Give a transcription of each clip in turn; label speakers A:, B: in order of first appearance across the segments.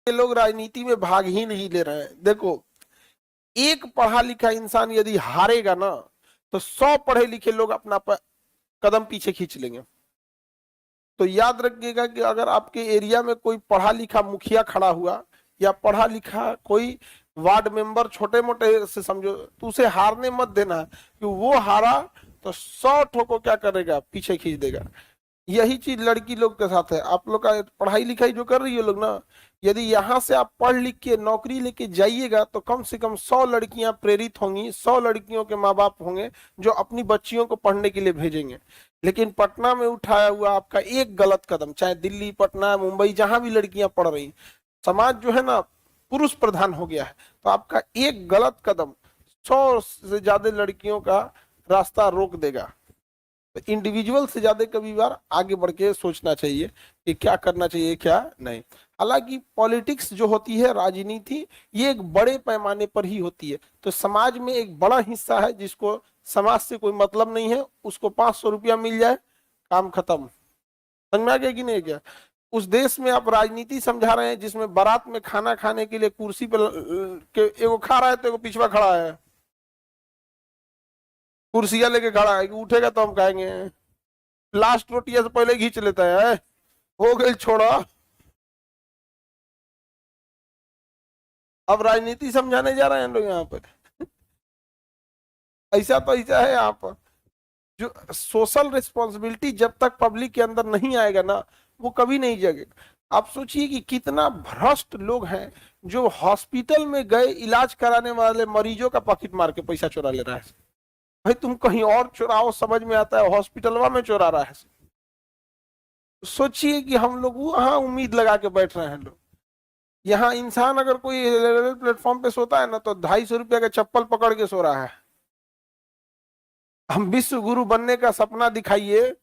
A: ये लोग राजनीति में भाग ही नहीं ले रहे हैं। देखो, एक पढ़ा लिखा इंसान यदि हारेगा ना, तो 100 पढ़े लिखे लोग अपना कदम पीछे खींच लेंगे। तो याद रखिएगा कि अगर आपके एरिया में कोई पढ़ा लिखा मुखिया खड़ा हुआ या पढ़ा लिखा कोई वार्ड मेंबर, छोटे मोटे से समझो, तो उसे हारने मत देना, कि वो हारा तो 100 ठोको क्या करेगा, पीछे खींच देगा। यही चीज लड़की लोग के साथ है। आप लोग का पढ़ाई लिखाई जो कर रही है लोग ना, यदि यहाँ से आप पढ़ लिख के नौकरी लेके जाइएगा तो कम से कम 100 लड़कियां प्रेरित होंगी, 100 लड़कियों के माँ बाप होंगे जो अपनी बच्चियों को पढ़ने के लिए भेजेंगे। लेकिन पटना में उठाया हुआ आपका एक गलत कदम, चाहे दिल्ली, पटना, मुंबई, जहां भी लड़कियां पढ़ रही, समाज जो है ना पुरुष प्रधान हो गया है, तो आपका एक गलत कदम 100 से ज्यादा लड़कियों का रास्ता रोक देगा। तो इंडिविजुअल से ज्यादा कभी बार आगे बढ़ के सोचना चाहिए कि क्या करना चाहिए क्या नहीं। हालांकि पॉलिटिक्स जो होती है, राजनीति, ये एक बड़े पैमाने पर ही होती है। तो समाज में एक बड़ा हिस्सा है जिसको समाज से कोई मतलब नहीं है, उसको 500 रुपया मिल जाए, काम खत्म। समझ में आ गया कि नहीं क्या? उस देश में आप राजनीति समझा रहे हैं जिसमें बारात में खाना खाने के लिए कुर्सी पर एगो खा रहा है तो एगो पिछवा खड़ा है, कुर्सियां लेके खड़ा है कि उठेगा तो हम खाएंगे, लास्ट रोटियां से पहले खींच लेता है, हो गई छोड़ा। अब राजनीति समझाने जा रहे हैं लोग यहाँ पर। ऐसा तो ऐसा है यहाँ पर, जो सोशल रिस्पॉन्सिबिलिटी जब तक पब्लिक के अंदर नहीं आएगा ना, वो कभी नहीं जगेगा। आप सोचिए कि कितना भ्रष्ट लोग हैं जो हॉस्पिटल में गए इलाज कराने वाले मरीजों का पॉकेट मार के पैसा चुरा ले रहा है। भाई तुम कहीं और चुराओ, समझ में आता है, हॉस्पिटलवा में चुरा रहा है। सोचिए कि हम लोग वहां उम्मीद लगा के बैठ रहे हैं लोग। यहाँ इंसान अगर कोई रेलवे प्लेटफॉर्म पे सोता है ना, तो 250 रुपया का चप्पल पकड़ के सो रहा है। हम विश्व गुरु बनने का सपना दिखाइए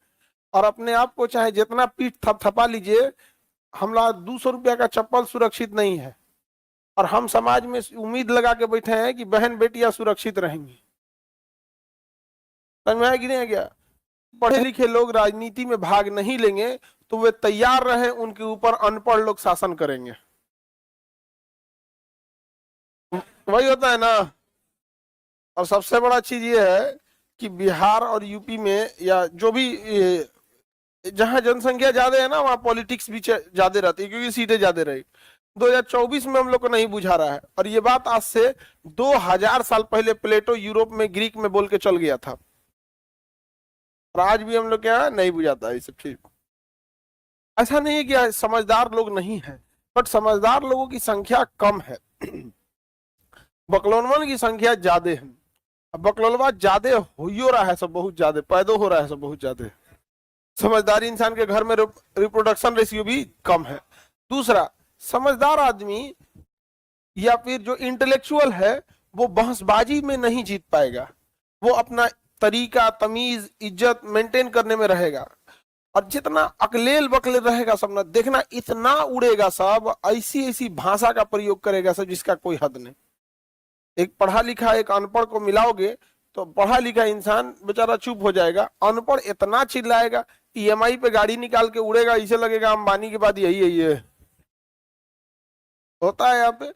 A: और अपने आप को चाहे जितना पीठ थपथपा लीजिए, हमला 200 रुपया का चप्पल सुरक्षित नहीं है। और हम समाज में उम्मीद लगा के बैठे हैं कि बहन बेटियां सुरक्षित रहेंगी। समझ में आया कि नहीं आ गया? पढ़े लिखे लोग राजनीति में भाग नहीं लेंगे तो वे तैयार रहे, उनके ऊपर अनपढ़ लोग शासन करेंगे। वही होता है ना। और सबसे बड़ा चीज ये है कि बिहार और यूपी में या जो भी जहां जनसंख्या ज्यादा है ना, वहां पॉलिटिक्स भी ज्यादा रहती है, क्योंकि सीटें ज्यादा रही। 2024 में हम लोग को नहीं बुझा रहा है, और ये बात आज से 2000 साल पहले प्लेटो यूरोप में ग्रीक में बोल के चल गया था, और आज भी हम लोग क्या नहीं बुझाता है ये सब चीज। ऐसा नहीं है कि समझदार लोग नहीं है, बट समझदार लोगों की संख्या कम है, बकलोलवन की संख्या ज्यादा है। अब बकलोलवा ज्यादा हो रहा है, सब बहुत ज्यादा पैदा हो रहा है, सब बहुत ज्यादा। समझदारी इंसान के घर में रिप्रोडक्शन रेशियो भी कम है। दूसरा, समझदार आदमी या फिर जो इंटेलेक्चुअल है, वो बहसबाजी में नहीं जीत पाएगा। वो अपना तरीका, तमीज, इज्जत मेंटेन करने में रहेगा। और जितना अकलेल बकलेल रहेगा सब ना, देखना इतना उड़ेगा सब, ऐसी ऐसी भाषा का प्रयोग करेगा सब जिसका कोई हद नहीं। एक पढ़ा लिखा एक अनपढ़ को मिलाओगे तो पढ़ा लिखा इंसान बेचारा चुप हो जाएगा, अनपढ़ इतना चिल्लाएगा, ईएमआई पे गाड़ी निकाल के उड़ेगा, इसे लगेगा अंबानी के बाद यही है। ये होता है यहाँ पे।